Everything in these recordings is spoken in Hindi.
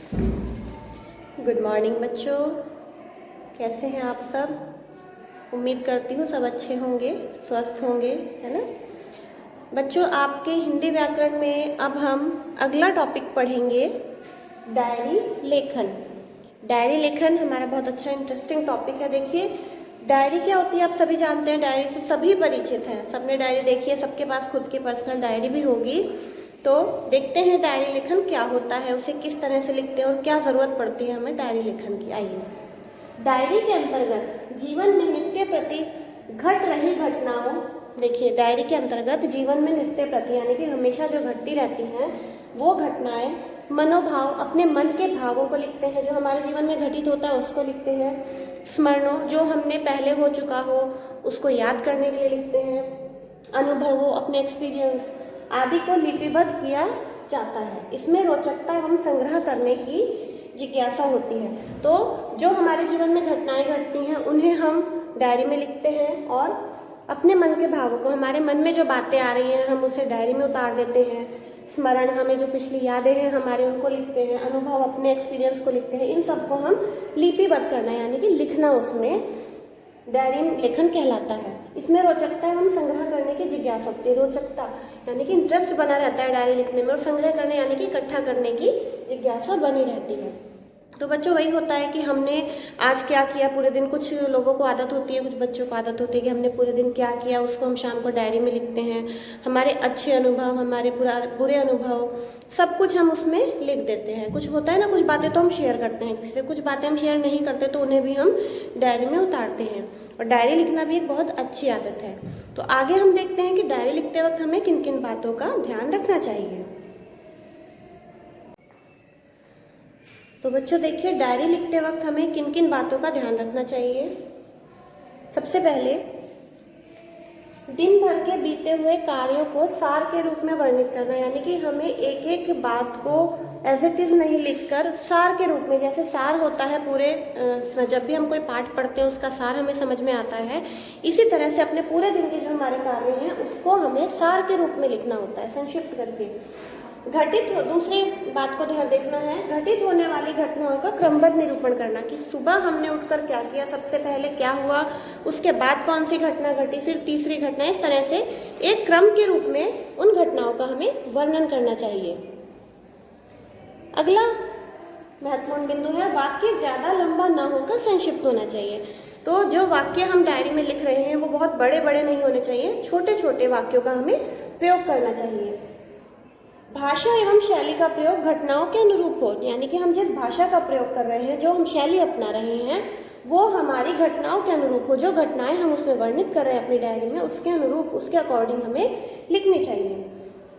गुड मॉर्निंग बच्चों, कैसे हैं आप सब। उम्मीद करती हूँ सब अच्छे होंगे, स्वस्थ होंगे, है ना। बच्चों, आपके हिंदी व्याकरण में अब हम अगला टॉपिक पढ़ेंगे, डायरी लेखन। डायरी लेखन हमारा बहुत अच्छा इंटरेस्टिंग टॉपिक है। देखिए, डायरी क्या होती है आप सभी जानते हैं, डायरी से सभी परिचित हैं, सबने डायरी देखी है, सबके पास खुद की पर्सनल डायरी भी होगी। तो देखते हैं डायरी लेखन क्या होता है, उसे किस तरह से लिखते हैं और क्या ज़रूरत पड़ती है हमें डायरी लेखन की। आइए, डायरी के अंतर्गत जीवन में नित्य प्रति घट रही घटनाओं, देखिए डायरी के अंतर्गत जीवन में नित्य प्रति यानी कि हमेशा जो घटती रहती हैं वो घटनाएं, मनोभाव, अपने मन के भावों को लिखते हैं, जो हमारे जीवन में घटित होता है उसको लिखते हैं। स्मरणों, जो हमने पहले हो चुका हो उसको याद करने के लिए लिखते हैं। अनुभवों, अपने एक्सपीरियंस आदि को लिपिबद्ध किया जाता है। इसमें रोचकता एवं संग्रह करने की जिज्ञासा होती है। तो जो हमारे जीवन में घटनाएं घटती हैं उन्हें हम डायरी में लिखते हैं और अपने मन के भावों को, हमारे मन में जो बातें आ रही हैं हम उसे डायरी में उतार देते हैं। स्मरण, हमें जो पिछली यादें हैं हमारे उनको लिखते हैं। अनुभव, अपने एक्सपीरियंस को लिखते हैं। इन सबको हम लिपिबद्ध करना यानी कि लिखना, उसमें डायरी लेखन कहलाता है। इसमें रोचकता एवं संग्रह करने की जिज्ञासा होती है। रोचकता यानी कि इंटरेस्ट बना रहता है डायरी लिखने में, और संग्रह करने यानी कि इकट्ठा करने की जिज्ञासा बनी रहती है। तो बच्चों, वही होता है कि हमने आज क्या किया पूरे दिन। कुछ लोगों को आदत होती है, कुछ बच्चों को आदत होती है कि हमने पूरे दिन क्या किया उसको हम शाम को डायरी में लिखते हैं। हमारे अच्छे अनुभव, हमारे बुरे अनुभव, सब कुछ हम उसमें लिख देते हैं। कुछ होता है ना, कुछ बातें तो हम शेयर करते हैं किसी से, कुछ बातें हम शेयर नहीं करते तो उन्हें भी हम डायरी में उतारते हैं। और डायरी लिखना भी एक बहुत अच्छी आदत है। तो आगे हम देखते हैं कि डायरी लिखते वक्त हमें किन किन बातों का ध्यान रखना चाहिए। तो बच्चों देखिए, डायरी लिखते वक्त हमें किन किन बातों का ध्यान रखना चाहिए। सबसे पहले, दिन भर के बीते हुए कार्यों को सार के रूप में वर्णित करना, यानी कि हमें एक एक बात को एज इट इज नहीं लिखकर सार के रूप में, जैसे सार होता है पूरे, जब भी हम कोई पाठ पढ़ते हैं उसका सार हमें समझ में आता है, इसी तरह से अपने पूरे दिन के जो हमारे कार्य हैं उसको हमें सार के रूप में लिखना होता है, संक्षिप्त करके। दूसरी बात को ध्यान देखना है, घटित होने वाली घटनाओं का क्रमबद्ध निरूपण करना, कि सुबह हमने उठकर क्या किया, सबसे पहले क्या हुआ, उसके बाद कौन सी घटना घटी, फिर तीसरी घटना, इस तरह से एक क्रम के रूप में उन घटनाओं का हमें वर्णन करना चाहिए। अगला महत्वपूर्ण बिंदु है, वाक्य ज्यादा लंबा न होकर संक्षिप्त होना चाहिए। तो जो वाक्य हम डायरी में लिख रहे हैं वो बहुत बड़े बड़े नहीं होने चाहिए, छोटे छोटे वाक्यों का हमें प्रयोग करना चाहिए। भाषा एवं शैली का प्रयोग घटनाओं के अनुरूप हो, यानी कि हम जिस भाषा का प्रयोग कर रहे हैं, जो हम शैली अपना रहे हैं, वो हमारी घटनाओं के अनुरूप हो। जो घटनाएं हम उसमें वर्णित कर रहे हैं अपनी डायरी में, उसके अनुरूप, उसके अकॉर्डिंग हमें लिखनी चाहिए।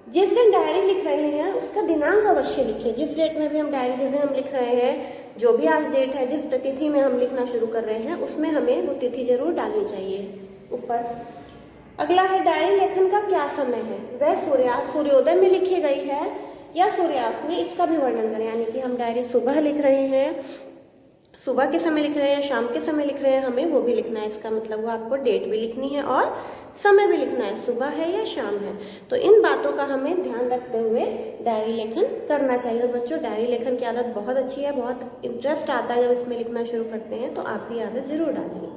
जिस दिन डायरी लिख रहे हैं उसका दिनांक अवश्य लिखिए। जिस डेट में भी हम डायरी, जिस दिन हम लिख रहे हैं, जो भी आज डेट है, जिस तिथि में हम लिखना शुरू कर रहे हैं उसमें हमें वो तिथि जरूर डालनी चाहिए ऊपर। अगला है, डायरी लेखन का क्या समय है, वह सूर्योदय में लिखी गई है या सूर्यास्त में, इसका भी वर्णन करें। यानी कि हम डायरी सुबह लिख रहे हैं, सुबह के समय लिख रहे हैं, शाम के समय लिख रहे हैं, हमें वो भी लिखना है। इसका मतलब वो आपको डेट भी लिखनी है और समय भी लिखना है, सुबह है या शाम है। तो इन बातों का हमें ध्यान रखते हुए डायरी लेखन करना चाहिए। और बच्चों, डायरी लेखन की आदत बहुत अच्छी है, बहुत इंटरेस्ट आता है जब इसमें लिखना शुरू करते हैं, तो आप भी आदत जरूर डालिए।